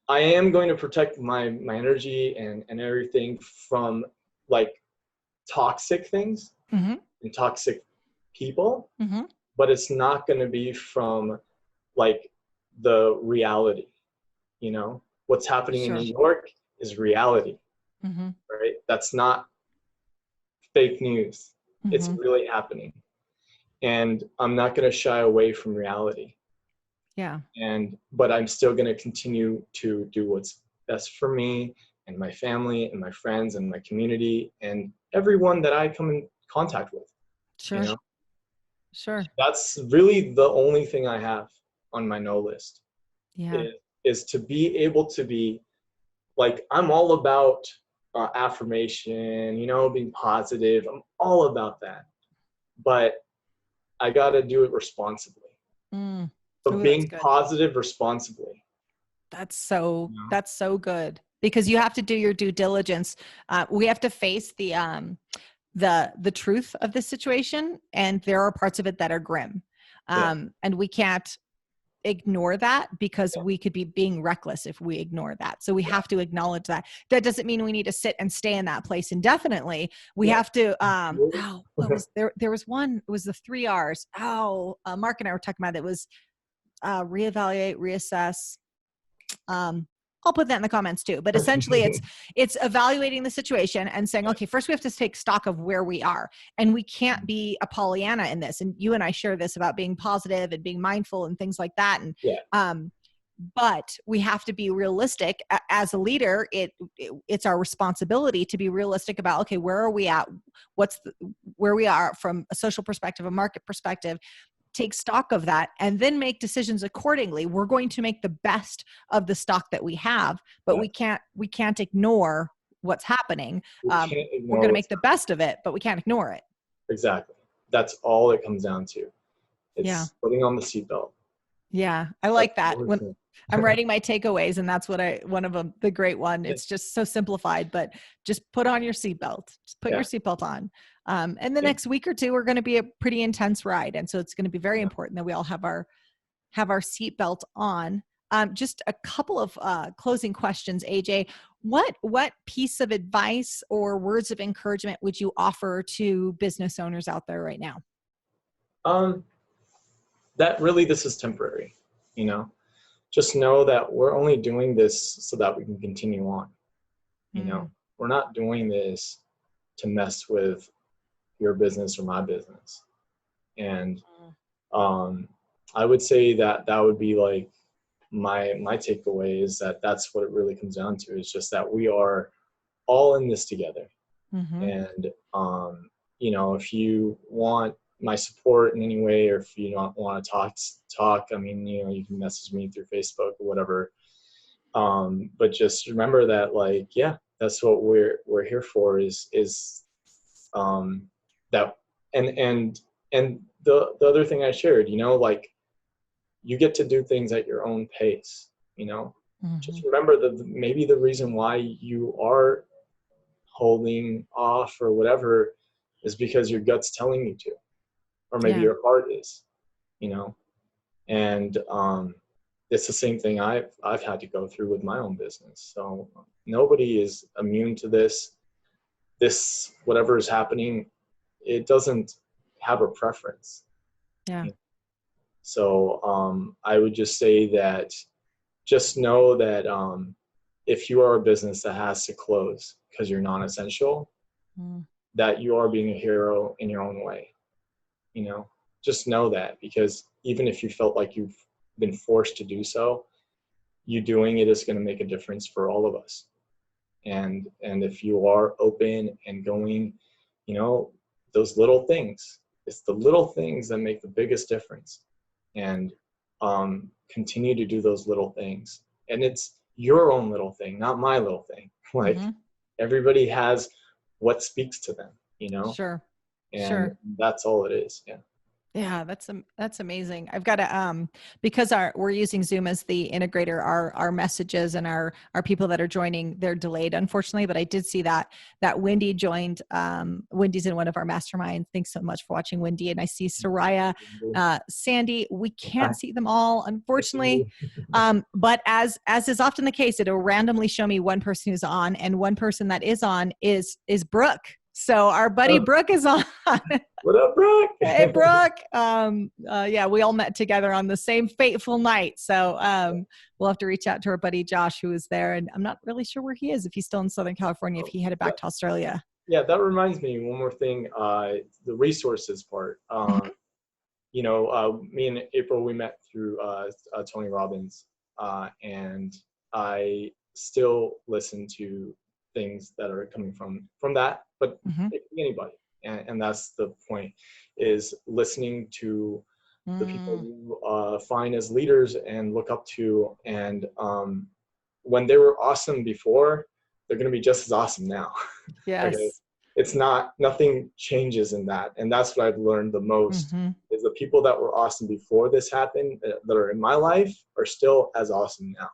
I am going to protect my energy and everything from like toxic things and toxic people, but it's not going to be from like the reality. What's happening in New York is reality, right? That's not fake news. It's really happening. And I'm not going to shy away from reality. Yeah. But I'm still going to continue to do what's best for me and my family and my friends and my community and everyone that I come in contact with. Sure. Sure. That's really the only thing I have on my no list. Yeah. Is to be able to be like, I'm all about affirmation, being positive. I'm all about that. But I got to do it responsibly. So being positive responsibly. That's so good, because you have to do your due diligence. We have to face the truth of the situation, and there are parts of it that are grim. And we can't ignore that, because we could be being reckless if we ignore that. So we have to acknowledge that. That doesn't mean we need to sit and stay in that place indefinitely. We have to, what was there was one, it was the 3 R's. Mark and I were talking about it. It was reevaluate, reassess. I'll put that in the comments too, but essentially it's evaluating the situation and saying, okay, first we have to take stock of where we are, and we can't be a Pollyanna in this. And you and I share this about being positive and being mindful and things like that. And, but we have to be realistic as a leader. It's our responsibility to be realistic about, okay, where are we at? Where we are from a social perspective, a market perspective. Take stock of that and then make decisions accordingly. We're going to make the best of the stock that we have, but we can't ignore what's happening. We're going to make the best of it, but we can't ignore it. Exactly. That's all it comes down to. It's putting on the seatbelt. Yeah. I like that. When I'm writing my takeaways, and that's one of them, the great one. It's just so simplified, but just put on your seatbelt. Just put your seatbelt on. And the next week or two are going to be a pretty intense ride. And so it's going to be very important that we all have our seatbelt on. Just a couple of closing questions, AJ. What piece of advice or words of encouragement would you offer to business owners out there right now? That really, this is temporary, just know that we're only doing this so that we can continue on. We're not doing this to mess with your business or my business. And I would say that would be like my takeaway, is that that's what it really comes down to, is just that we are all in this together. And if you want my support in any way, or if you don't want to talk, I mean, you know, you can message me through Facebook or whatever. But just remember that, like, yeah, that's what we're here for, is that, and the other thing I shared, you know, like, you get to do things at your own pace, you know. Just remember that maybe the reason why you are holding off or whatever is because your gut's telling you to, or maybe your heart is, you know. And it's the same thing I've had to go through with my own business. So nobody is immune to this whatever is happening. It doesn't have a preference. Yeah. So I would just say that, just know that if you are a business that has to close because you're non-essential, that you are being a hero in your own way. You know, just know that, because even if you felt like you've been forced to do so, you doing it is going to make a difference for all of us. And if you are open and going, you know, those little things, it's the little things that make the biggest difference. And continue to do those little things. And it's your own little thing, not my little thing. Like, everybody has what speaks to them, you know? Sure. And that's all it is. Yeah. Yeah, that's amazing. I've got to because we're using Zoom as the integrator. Our messages and our people that are joining, they're delayed, unfortunately. But I did see that Wendy joined. Wendy's in one of our masterminds. Thanks so much for watching, Wendy. And I see Soraya, Sandy. We can't see them all, unfortunately. But as is often the case, it'll randomly show me one person who's on, and one person that is on is Brooke. So our buddy Brooke is on. What up, Brooke? Hey, Brooke. Yeah, we all met together on the same fateful night. So we'll have to reach out to our buddy Josh, who is there. And I'm not really sure where he is, if he's still in Southern California, if he headed back to Australia. Yeah, that reminds me, one more thing, the resources part. You know, me and April, we met through Tony Robbins, and I still listen to things that are coming from that, but it can be anybody. And that's the point, is listening to the people you find as leaders and look up to. And when they were awesome before, they're going to be just as awesome now. Yes. Okay? It's nothing changes in that. And that's what I've learned the most, is the people that were awesome before this happened, that are in my life, are still as awesome now.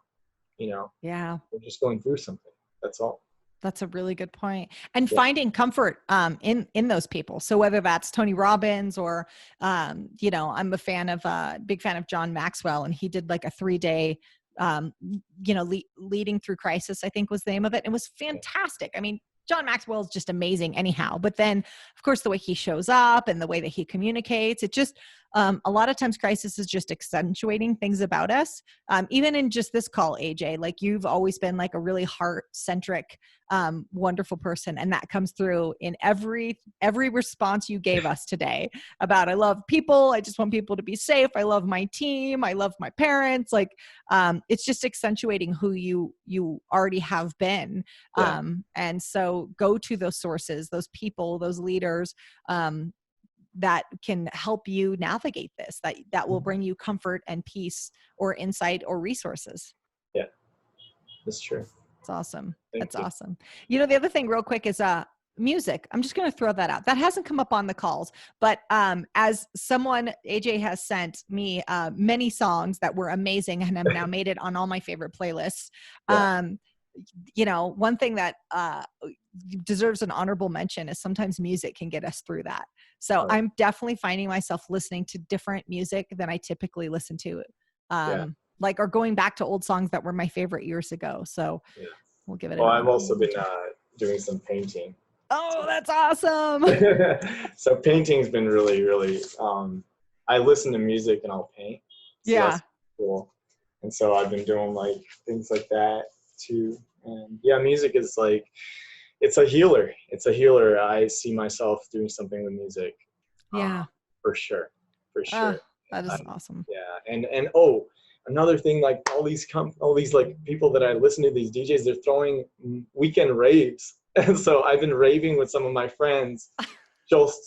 You know? Yeah. We're just going through something. That's all. That's a really good point. And finding comfort in those people. So whether that's Tony Robbins or, you know, I'm a big fan of John Maxwell, and he did like a 3-day, you know, leading through crisis, I think was the name of it. It was fantastic. I mean, John Maxwell is just amazing anyhow, but then of course the way he shows up and the way that he communicates, it just, a lot of times crisis is just accentuating things about us. Even in just this call, AJ, like, you've always been like a really heart-centric, wonderful person. And that comes through in every response you gave us today about, I love people. I just want people to be safe. I love my team. I love my parents. Like, it's just accentuating who you already have been. And so go to those sources, those people, those leaders, that can help you navigate this, that will bring you comfort and peace or insight or resources. Yeah, that's true. It's awesome. That's awesome. You know, the other thing real quick is music. I'm just going to throw that out. That hasn't come up on the calls, but as someone, AJ has sent me many songs that were amazing and have now made it on all my favorite playlists. You know, one thing that deserves an honorable mention is sometimes music can get us through that. So I'm definitely finding myself listening to different music than I typically listen to, like, or going back to old songs that were my favorite years ago. So we'll give it. Well, I've also been doing some painting. Oh, that's awesome. So painting's been really, really, I listen to music and I'll paint. So that's cool. And so I've been doing like things like that too. And yeah, music is like, it's a healer. It's a healer. I see myself doing something with music. For sure. That is awesome. Yeah. And another thing, like all these like people that I listen to, these DJs, they're throwing weekend raves. And so I've been raving with some of my friends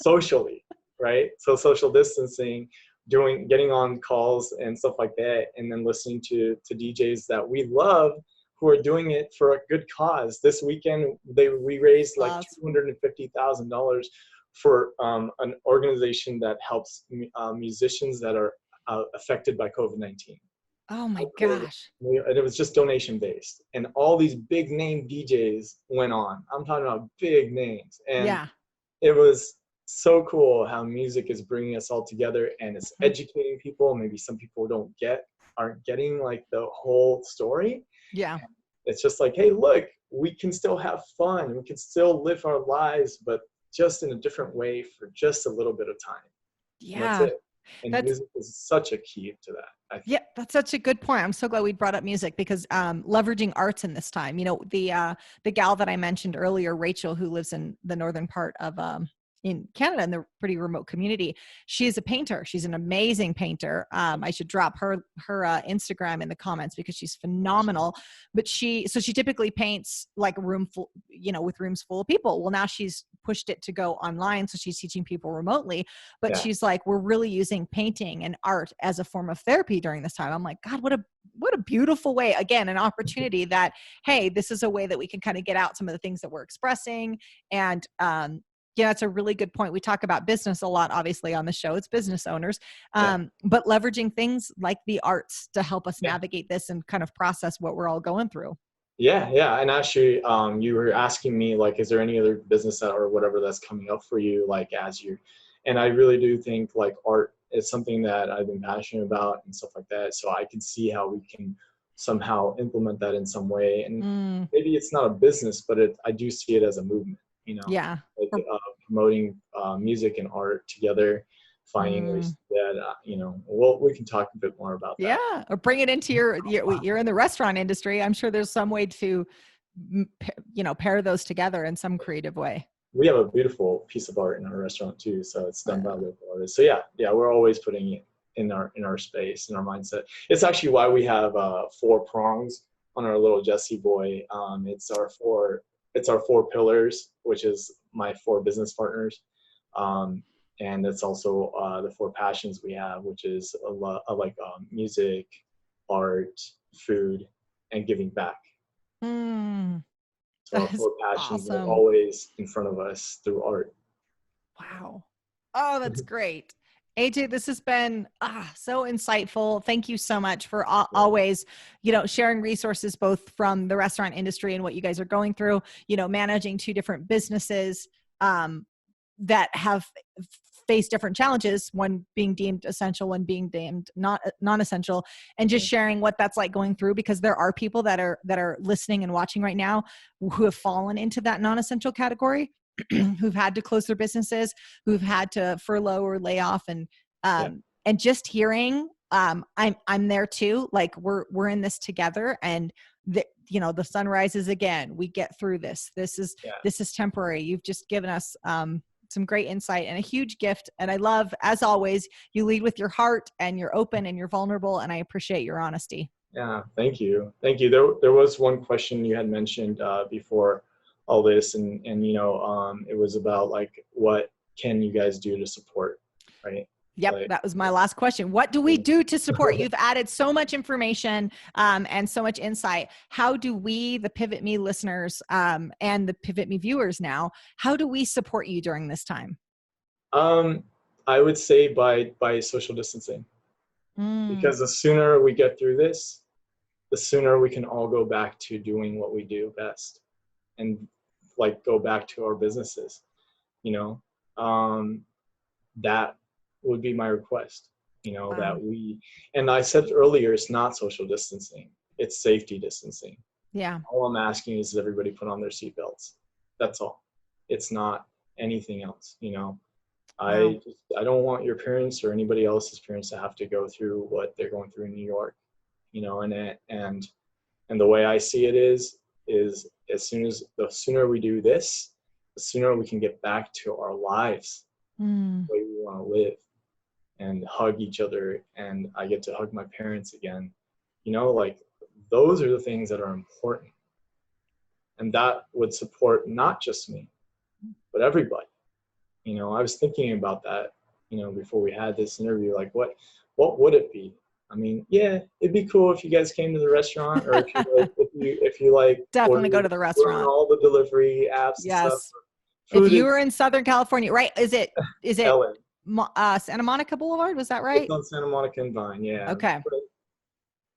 socially. right? So social distancing, getting on calls and stuff like that, and then listening to DJs that we love who are doing it for a good cause. This weekend, we raised like $250,000 for an organization that helps musicians that are affected by COVID-19. Oh my gosh. And it was just donation based, and all these big name DJs went on. I'm talking about big names, and Yeah. it was so cool how music is bringing us all together, and it's Mhm. educating people. Maybe some people aren't getting like the whole story. Yeah. It's just like, hey, look, we can still have fun. We can still live our lives, but just in a different way for just a little bit of time. And that's Yeah. it. And That's music is such a key to that, I think. Yeah, that's such a good point. I'm so glad we brought up music because leveraging arts in this time. You know, the gal that I mentioned earlier, Rachel, who lives in the northern part of in Canada in the pretty remote community. She's a painter. She's an amazing painter. I should drop her Instagram in the comments because she's phenomenal. But she typically paints like a room full, you know, with rooms full of people. Well, now she's pushed it to go online, so she's teaching people remotely. But Yeah. she's like, we're really using painting and art as a form of therapy during this time. I'm like, God, what a beautiful way. Again, an opportunity that, hey, this is a way that we can kind of get out some of the things that we're expressing. And yeah, that's a really good point. We talk about business a lot, obviously, on the show. It's business owners, but leveraging things like the arts to help us navigate this and kind of process what we're all going through. Yeah. And actually, you were asking me, like, is there any other business or whatever that's coming up for you, like, and I really do think, like, art is something that I've been passionate about and stuff like that. So I can see how we can somehow implement that in some way. And maybe it's not a business, but I do see it as a movement, you know, Yeah. like promoting music and art together, finding ways that, you know, we can talk a bit more about that. Yeah. Or bring it into you're in the restaurant industry. I'm sure there's some way to, you know, pair those together in some creative way. We have a beautiful piece of art in our restaurant too, so it's done by local artists. So yeah, we're always putting it in our space, in our mindset. It's actually why we have 4 prongs on our little Jesse boy. It's our four pillars, which is my 4 business partners, and it's also the 4 passions we have, which is a lot like music, art, food, and giving back. So our That is 4 passions are awesome. always in front of us through art. Wow. Oh, that's great. AJ, this has been so insightful. Thank you so much for always, you know, sharing resources both from the restaurant industry and what you guys are going through, you know, managing 2 different businesses that have faced different challenges, one being deemed essential, one being deemed non-essential, and just sharing what that's like going through, because there are people that are listening and watching right now who have fallen into that non-essential category. Who've had to close their businesses, who've had to furlough or lay off, and just hearing, I'm there too. Like we're in this together, and you know, the sun rises again. We get through this. This is temporary. You've just given us some great insight and a huge gift. And I love, as always, you lead with your heart and you're open and you're vulnerable. And I appreciate your honesty. Yeah, thank you. There was one question you had mentioned before all this, and you know, it was about like, what can you guys do to support, right? Yep, Like, that was my last question. What do we do to support? You've added so much information and so much insight. How do we, the Pivot Me listeners and the Pivot Me viewers now, how do we support you during this time? I would say by social distancing, because the sooner we get through this, the sooner we can all go back to doing what we do best, and like go back to our businesses, you know. That would be my request, you know. That and I said earlier, it's not social distancing, it's safety distancing. Yeah. All I'm asking is everybody put on their seatbelts. That's all. It's not anything else, you know. I don't want your parents or anybody else's parents to have to go through what they're going through in New York, you know. And the way I see it is the sooner we do this, the sooner we can get back to our lives the way we want to live, and hug each other, and I get to hug my parents again, you know. Like, those are the things that are important, and that would support not just me but everybody. You know, I was thinking about that before we had this interview, like what would it be? I mean, yeah, it'd be cool if you guys came to the restaurant, or if you like Definitely go order to the on restaurant. all the delivery apps and stuff. Yes. If Food you is were in Southern California, right? Is it LA. Santa Monica Boulevard? Was that right? It's on Santa Monica and Vine, yeah. Okay. But,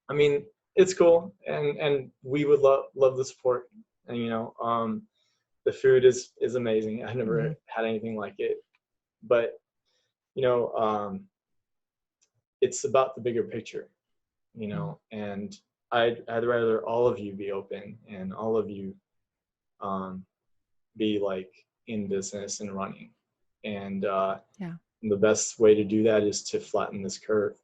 I mean, it's cool, and we would love the support, and the food is amazing. I've never had anything like it, but you know, it's about the bigger picture, and I'd rather all of you be open and all of you be like in business and running, and the best way to do that is to flatten this curve.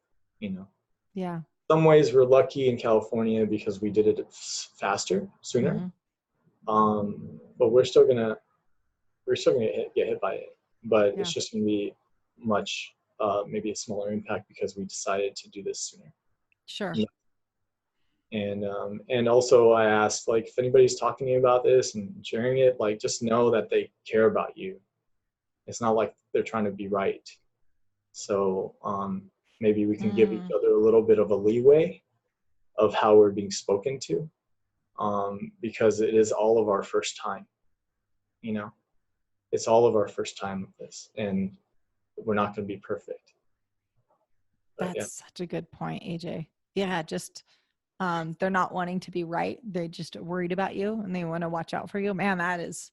Yeah. Some ways we're lucky in California because we did it faster, sooner. But we're still gonna get hit by it. But it's just gonna be much maybe a smaller impact because we decided to do this sooner. Sure. And also I asked, like, if anybody's talking to you about this and sharing it, like, just know that they care about you. It's not like they're trying to be right. So maybe we can give each other a little bit of a leeway of how we're being spoken to, because it is all of our first time. It's all of our first time with this, and we're not going to be perfect. But, that's such a good point, AJ. Yeah, just they're not wanting to be right. They're just worried about you, and they want to watch out for you. Man, that's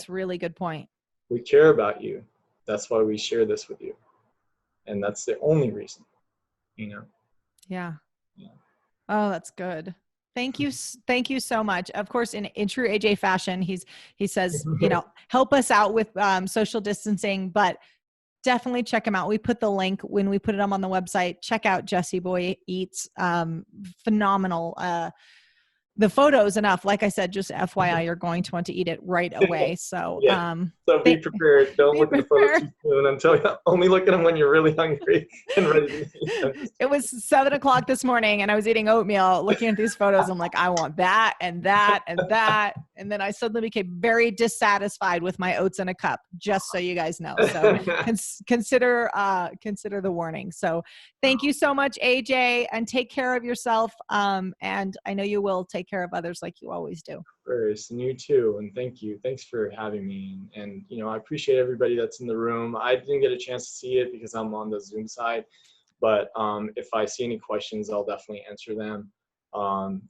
really good point. We care about you. That's why we share this with you, and that's the only reason. Yeah. Oh, that's good. Thank you so much. Of course, in true AJ fashion, he says, help us out with social distancing, but definitely check him out. We put the link when we put it on the website. Check out Jesse Boy Eats. Phenomenal. The photos enough. Like I said, just FYI, you're going to want to eat it right away. So, so be prepared. Don't look at the photos too soon until only look at them when you're really hungry and ready to eat them. It was 7:00 this morning and I was eating oatmeal, looking at these photos. I'm like, I want that and that and that. And then I suddenly became very dissatisfied with my oats in a cup, just so you guys know. So consider the warning. So thank you so much, AJ, and take care of yourself. And I know you will take care of others like you always do. First, and you too, and thank you. Thanks for having me. And I appreciate everybody that's in the room. I didn't get a chance to see it because I'm on the Zoom side, but if I see any questions, I'll definitely answer them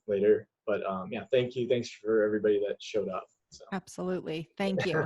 later. But yeah, thank you. Thanks for everybody that showed up. So. Absolutely. Thank you.